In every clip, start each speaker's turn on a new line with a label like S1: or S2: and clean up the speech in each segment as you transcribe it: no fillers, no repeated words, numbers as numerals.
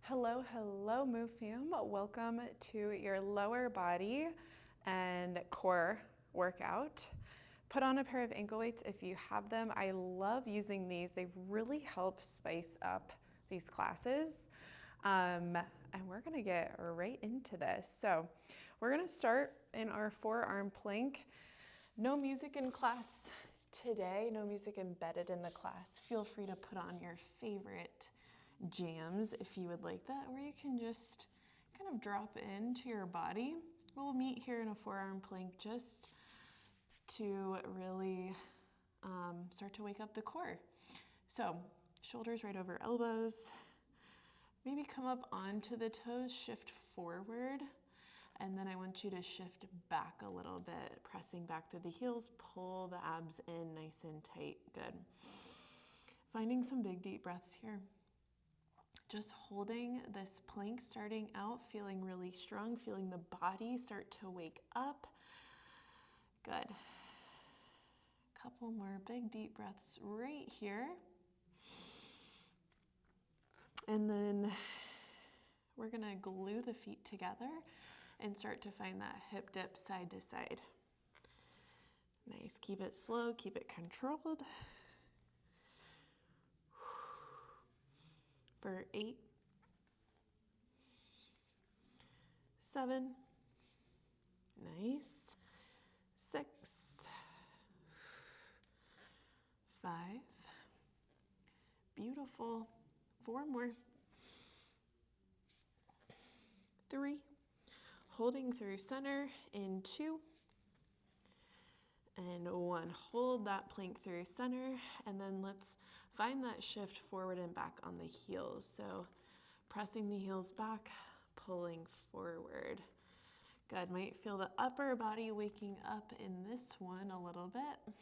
S1: Hello, hello, Move Fam. Welcome to your lower body and core workout. Put on a pair of ankle weights if you have them. I love using these. They've really helped spice up these classes. And we're gonna get right into this. So we're gonna start in our forearm plank. No music in class today, no music embedded in the class. Feel free to put on your favorite jams if you would like that, or you can just kind of drop into your body. We'll meet here in a forearm plank just to really start to wake up the core. So shoulders right over elbows, maybe come up onto the toes, shift forward, and then I want you to shift back a little bit, pressing back through the heels, pull the abs in nice and tight. Good. Finding some big deep breaths here. Just holding this plank, starting out, feeling really strong, feeling the body start to wake up. Good. Couple more big deep breaths right here. And then we're gonna glue the feet together and start to find that hip dip side to side. Nice, keep it slow, keep it controlled. For 8, 7, nice, 6, 5, beautiful, 4 more, 3, holding through center in 2, and 1. Hold that plank through center, and then let's find that shift forward and back on the heels. So pressing the heels back, pulling forward. Good, might feel the upper body waking up in this one a little bit.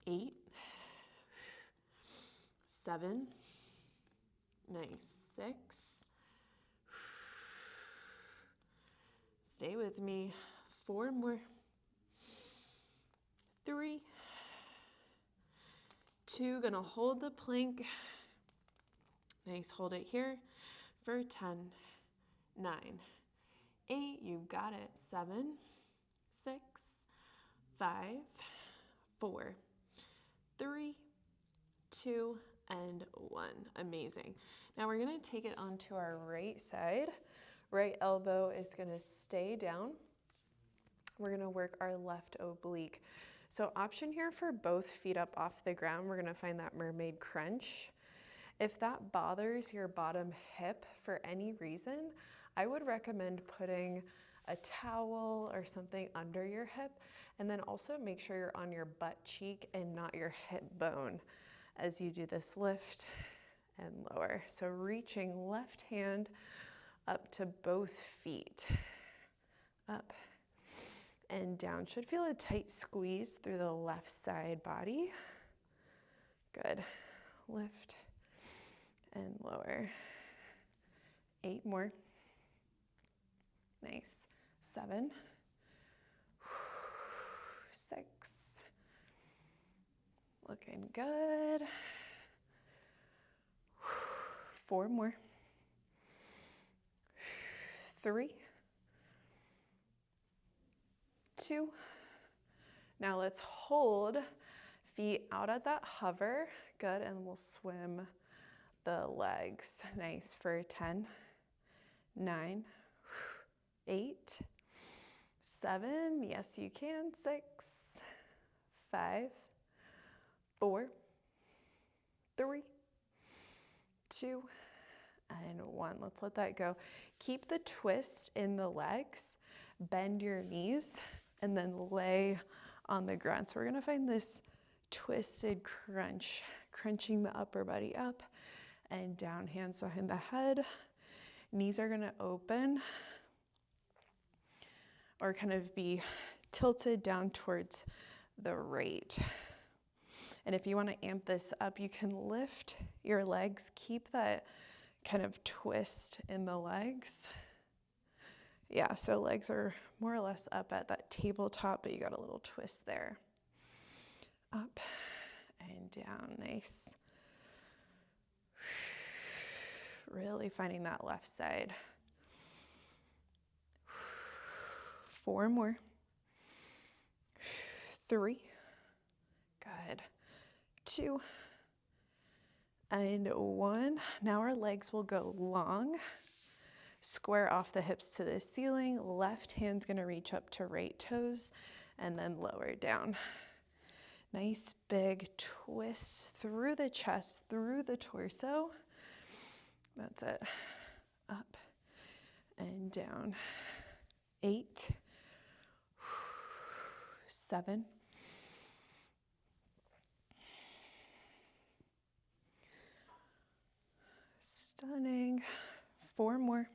S1: 8, 7, nice, 6, stay with me, 4 more, 3, 2, gonna hold the plank. Nice, hold it here for 10, 9, 8, you got it, 7, 6, 5, 4, 3, 2, and 1. Amazing. Now we're gonna take it onto our right side. Right elbow is gonna stay down. We're gonna work our left oblique. So option here for both feet up off the ground, we're gonna find that mermaid crunch. If that bothers your bottom hip for any reason, I would recommend putting a towel or something under your hip, and then also make sure you're on your butt cheek and not your hip bone as you do this lift and lower. So reaching left hand up to both feet, up and down. Should feel a tight squeeze through the left side body. Good. Lift and lower. 8 more. Nice. 7, 6, looking good. 4 more. 3, 2. Now let's hold feet out at that hover. Good, and we'll swim the legs. Nice, for 10, 9, 8, 7, yes you can, 6, 5, 4, 3, 2, and 1. Let's let that go. Keep the twist in the legs, bend your knees, and then lay on the ground. So we're gonna find this twisted crunch, crunching the upper body up and down, hands behind the head. Knees are gonna open or kind of be tilted down towards the right. And if you wanna amp this up, you can lift your legs, keep that kind of twist in the legs. Yeah, so legs are more or less up at that tabletop, but you got a little twist there. Up and down, nice. Really finding that left side. 4 more. 3. Good. 2. And 1. Now our legs will go long. Square off the hips to the ceiling. Left hand's gonna reach up to right toes and then lower down. Nice big twist through the chest, through the torso. That's it. Up and down. 8. 7. 4 more.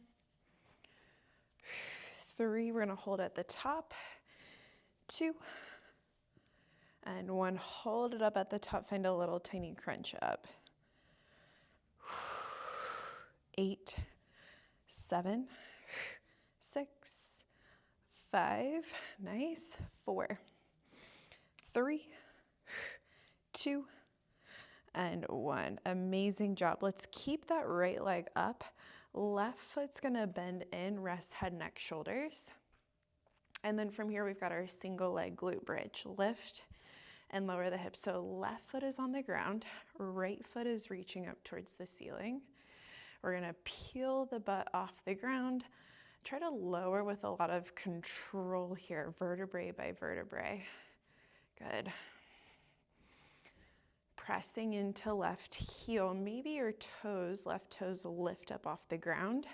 S1: 3, we're gonna hold at the top. 2. And 1, hold it up at the top, find a little tiny crunch up. 8, 7, 6, 5, nice. 4, 3, 2, and 1. Amazing job. Let's keep that right leg up. Left foot's gonna bend in, rest head, neck, shoulders. And then from here, we've got our single leg glute bridge. Lift and lower the hips. So left foot is on the ground, right foot is reaching up towards the ceiling. We're gonna peel the butt off the ground. Try to lower with a lot of control here, vertebrae by vertebrae. Good. Pressing into left heel. Maybe your toes, left toes lift up off the ground.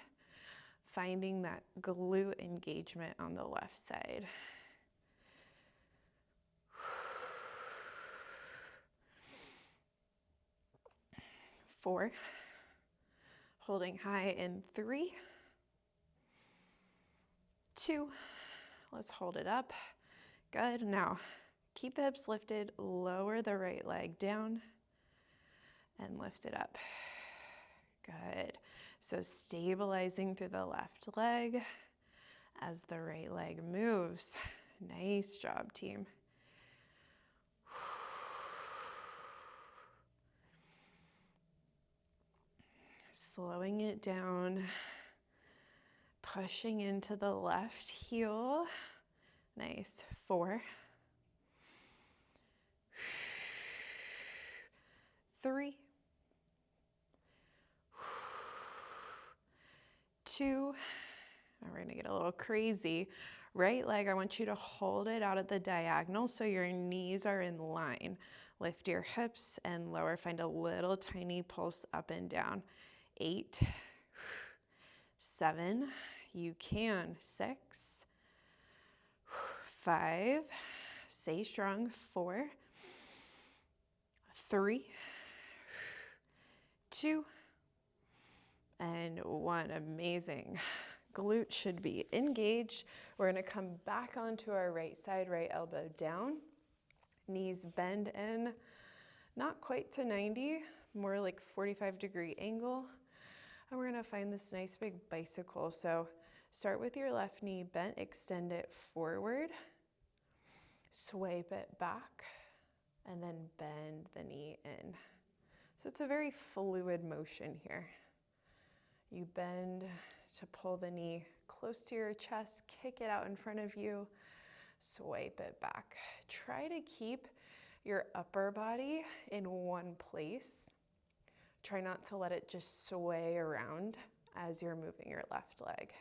S1: Finding that glute engagement on the left side. 4. Holding high in 3. 2. Let's hold it up. Good. Now, keep the hips lifted, lower the right leg down, and lift it up. Good. So stabilizing through the left leg as the right leg moves. Nice job, team. Slowing it down, pushing into the left heel. Nice. 4, 3, 2, now we're gonna get a little crazy. Right leg, I want you to hold it out at the diagonal so your knees are in line. Lift your hips and lower, find a little tiny pulse up and down. 8, 7, you can. 6, 5, stay strong. 4, 3, 2, and 1. Amazing. Glute should be engaged. We're gonna come back onto our right side, right elbow down. Knees bend in, not quite to 90, more like 45-degree angle. And we're gonna find this nice big bicycle. So start with your left knee bent, extend it forward, swipe it back, and then bend the knee in. So it's a very fluid motion here. You bend to pull the knee close to your chest, kick it out in front of you, swipe it back. Try to keep your upper body in one place. Try not to let it just sway around as you're moving your left leg.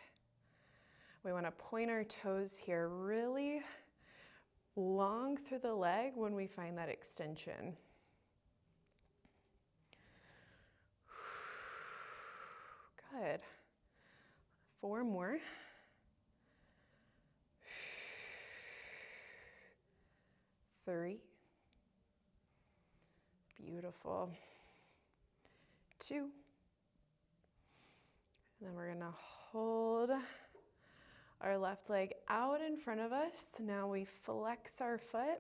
S1: We want to point our toes here really long through the leg when we find that extension. Good. 4 more. 3. Beautiful. 2. And then we're gonna hold our left leg out in front of us. Now we flex our foot.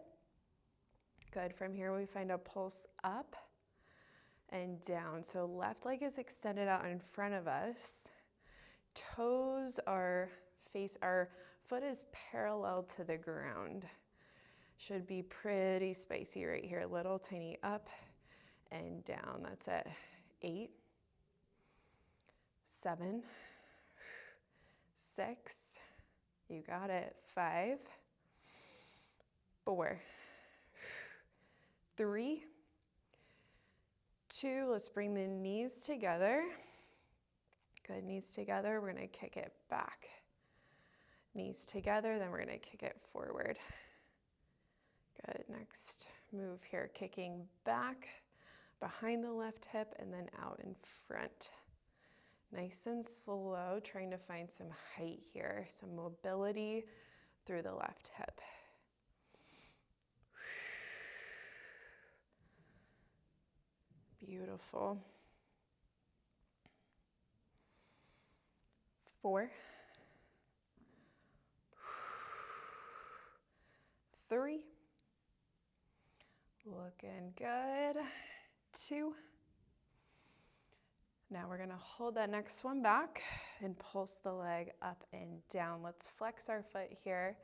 S1: Good. From here we find a pulse up and down. So left leg is extended out in front of us. Toes are our foot is parallel to the ground. Should be pretty spicy right here. Little tiny up and down. That's it. 8, 7, 6, you got it, 5, 4, 3, 2, let's bring the knees together. Good, knees together, we're gonna kick it back. Knees together, then we're gonna kick it forward. Good, next move here, kicking back, behind the left hip, and then out in front. Nice and slow, trying to find some height here, some mobility through the left hip. Beautiful. 4, 3, looking good, 2. Now we're gonna hold that next one back and pulse the leg up and down. Let's flex our foot here.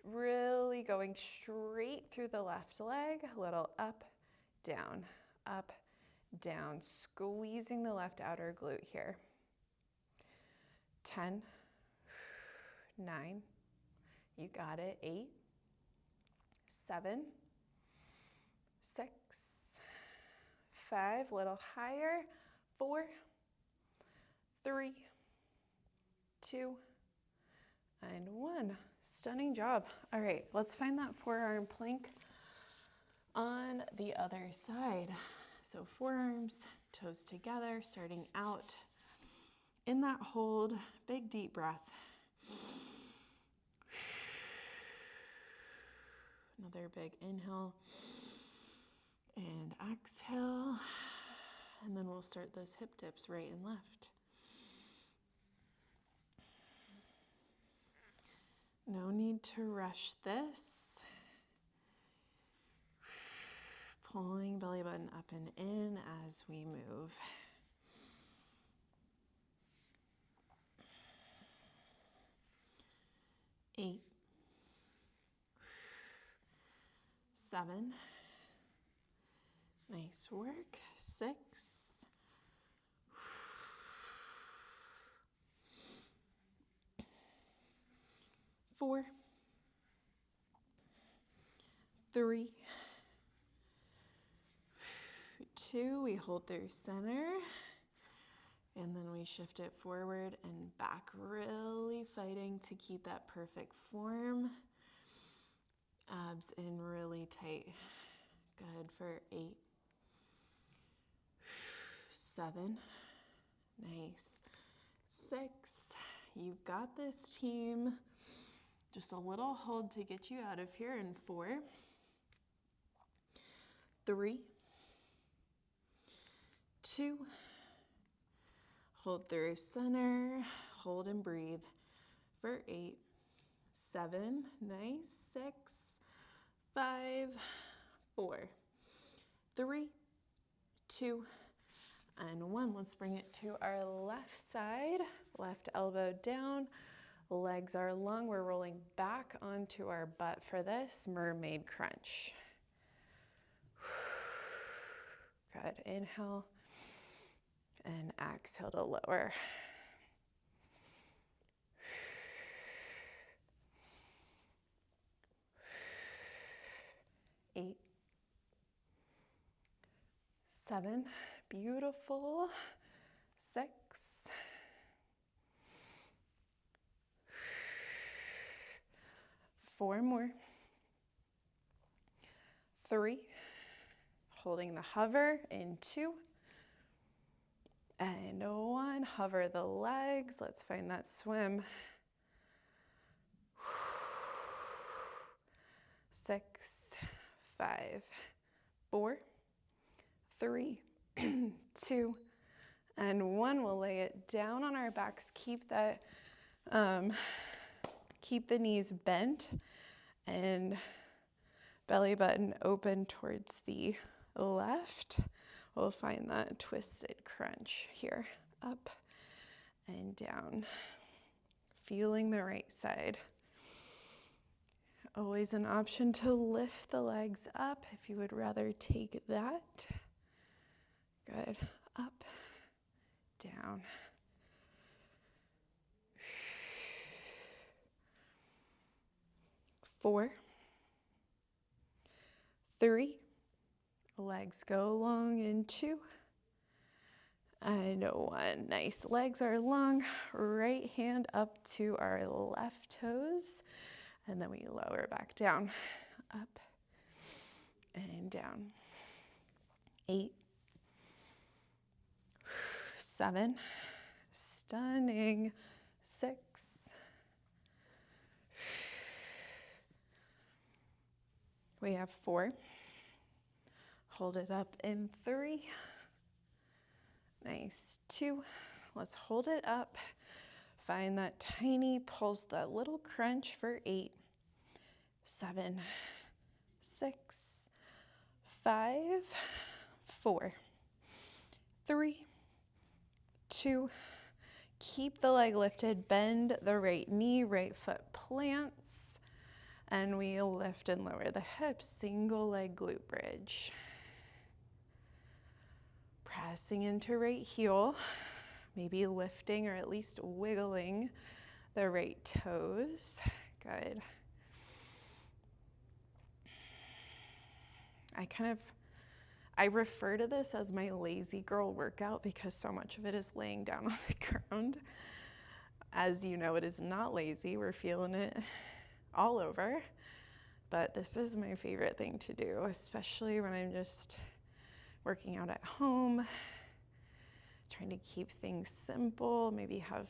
S1: Really going straight through the left leg, a little up, down, squeezing the left outer glute here. 10, 9, you got it, 8, 7, 6, 5, little higher, 4, 3, 2, and 1. Stunning job. All right, let's find that forearm plank on the other side. So forearms, toes together, starting out in that hold, big deep breath. Another big inhale and exhale. And then we'll start those hip dips right and left. No need to rush this. Pulling belly button up and in as we move. 8, 7, nice work, 6, 4, 3, 2, we hold through center, and then we shift it forward and back, really fighting to keep that perfect form. Abs in really tight. Good for 8, 7, nice, 6, you've got this, team. Just a little hold to get you out of here in 4, 3, 2, hold through center, hold and breathe for 8, 7, nice, 6, 5, 4, 3, 2, and 1. Let's bring it to our left side, left elbow down, legs are long, we're rolling back onto our butt for this mermaid crunch. Good, inhale and exhale to lower. Eight, 7, beautiful, 6, 4 more, 3, holding the hover in 2, and 1, hover the legs, let's find that swim. 6, 5, 4, 3, 2, and 1. We'll lay it down on our backs. Keep that, keep the knees bent and belly button open towards the left. We'll find that twisted crunch here, up and down. Feeling the right side. Always an option to lift the legs up if you would rather take that. Good. Up, down, 4, 3, legs go long in 2, and 1. Nice. Legs are long. Right hand up to our left toes, and then we lower back down. Up and down. 8, 7, stunning. 6, we have 4. Hold it up in 3. Nice. 2. Let's hold it up. Find that tiny pulse, that little crunch for 8, 7, 6, 5, 4, 3, 2. Keep the leg lifted. Bend the right knee, right foot plants. And we lift and lower the hips. Single leg glute bridge. Pressing into right heel. Maybe lifting or at least wiggling the right toes. Good. I refer to this as my lazy girl workout because so much of it is laying down on the ground. As you know, it is not lazy. We're feeling it all over. But this is my favorite thing to do, especially when I'm just working out at home, trying to keep things simple, maybe have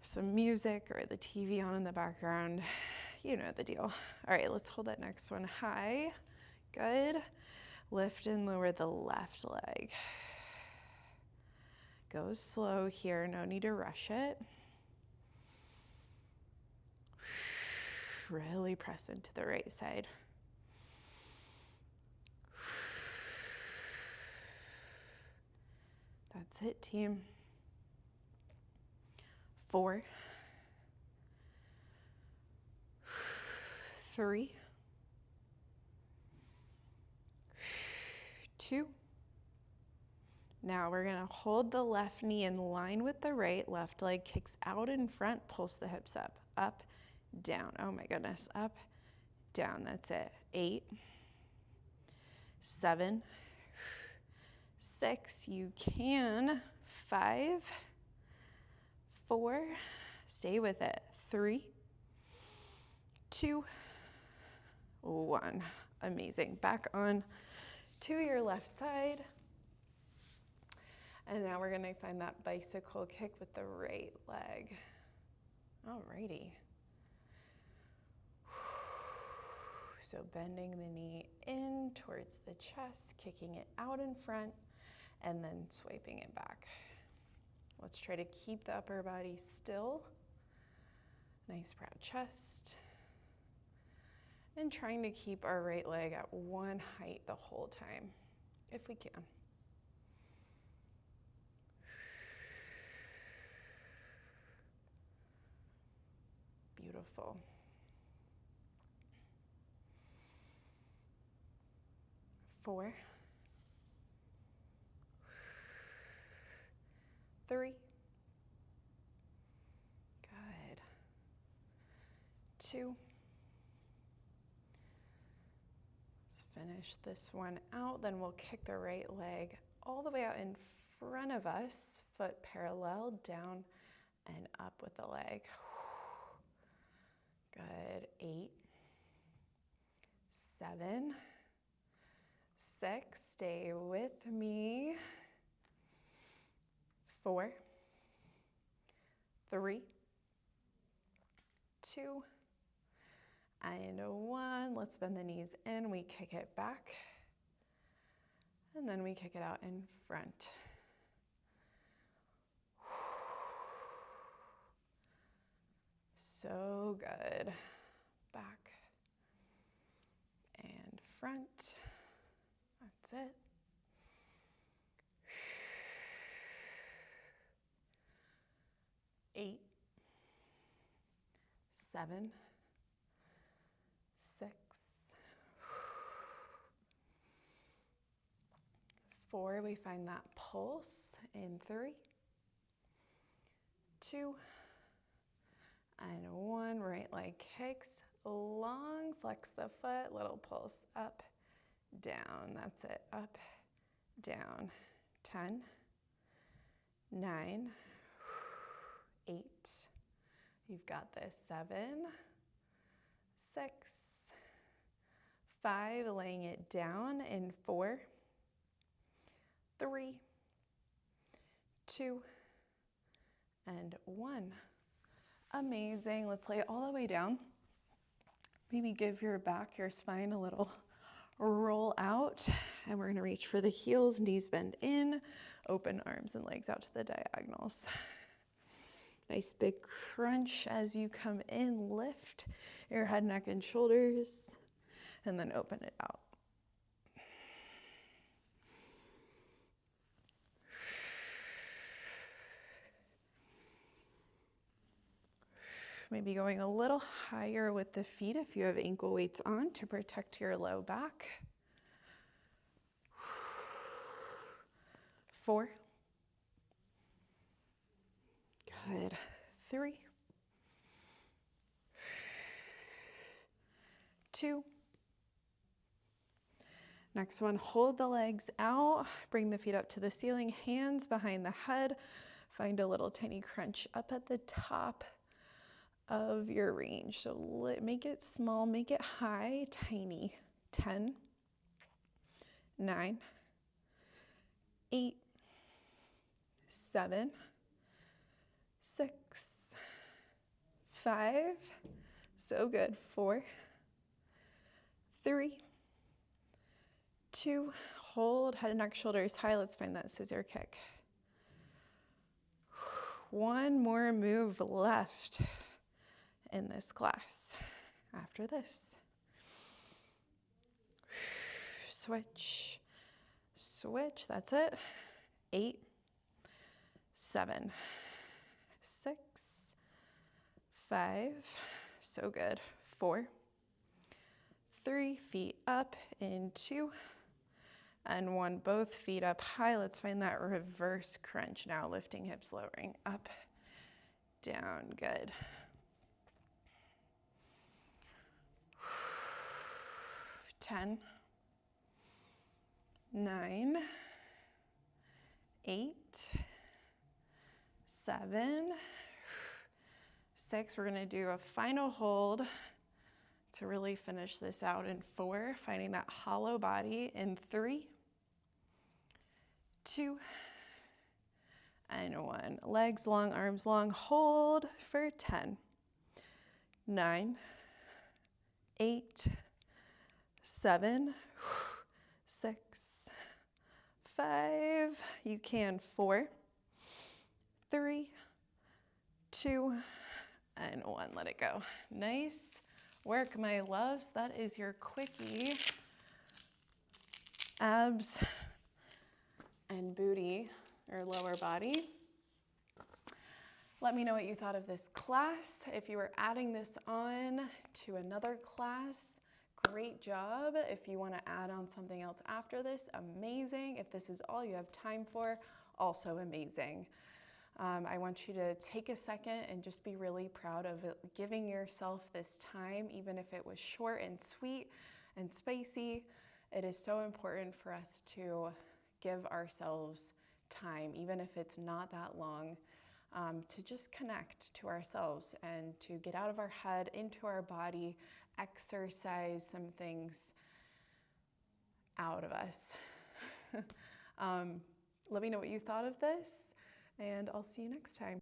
S1: some music or the TV on in the background. You know the deal. All right, let's hold that next one high. Good. Lift and lower the left leg. Go slow here, no need to rush it. Really press into the right side. That's it, team. 4, 3, 2. Now we're gonna hold the left knee in line with the right. Left leg kicks out in front. Pulse the hips up, down. Oh my goodness, up, down. That's it. 8, 7, 6. You can. 5, 4. Stay with it. 3, 2, 1. Amazing. Back on to your left side. And now we're gonna find that bicycle kick with the right leg. Alrighty. So bending the knee in towards the chest, kicking it out in front, and then swiping it back. Let's try to keep the upper body still. Nice proud chest. And trying to keep our right leg at one height the whole time, if we can. Beautiful. 4, 3. Good. 2. Let's finish this one out. Then we'll kick the right leg all the way out in front of us, foot parallel, down and up with the leg. Good. 8, 7, 6. Stay with me. 4, 3, 2, and 1. Let's bend the knees in. We kick it back. And then we kick it out in front. So good. Back and front. That's it. 8, 7, 6, 4. We find that pulse in 3, 2, And one, right leg kicks, long, flex the foot, little pulse, up, down, that's it, up, down, 10, 9, 8, you've got this, 7, 6, 5, laying it down in 4, 3, 2, and 1. Amazing. Let's lay it all the way down. Maybe give your back, your spine a little roll out, and we're going to reach for the heels, knees bend in, open arms and legs out to the diagonals. Nice big crunch as you come in, lift your head, neck, and shoulders, and then open it out. Maybe going a little higher with the feet if you have ankle weights on to protect your low back. 4. Good. 3. 2. Next one, hold the legs out, bring the feet up to the ceiling, hands behind the head. Find a little tiny crunch up at the top of your range. So make it small, make it high, tiny. 10, 9, 8, 7, 6, 5, so good, 4, 3, 2, hold, head and neck, shoulders high. Let's find that scissor kick. One more move left in this class. After this, switch, switch, that's it. 8, 7, 6, 5, so good. 4, 3, feet up in 2, and 1, both feet up high. Let's find that reverse crunch now, lifting hips, lowering, up, down, good. 10, 9, 8, 7, 6. We're gonna do a final hold to really finish this out in 4, finding that hollow body in 3, 2, and 1. Legs long, arms long, hold for 10, 9, 8, 7, 6, 5, you can 4, 3, 2, and 1. Let it go. Nice work, my loves. That is your quickie abs and booty or lower body. Let me know what you thought of this class. If you are adding this on to another class, great job. If you want to add on something else after this, amazing. If this is all you have time for, also amazing. I want you to take a second and just be really proud of giving yourself this time, even if it was short and sweet and spicy. It is so important for us to give ourselves time, even if it's not that long, to just connect to ourselves and to get out of our head, into our body, exercise some things out of us. Let me know what you thought of this, and I'll see you next time.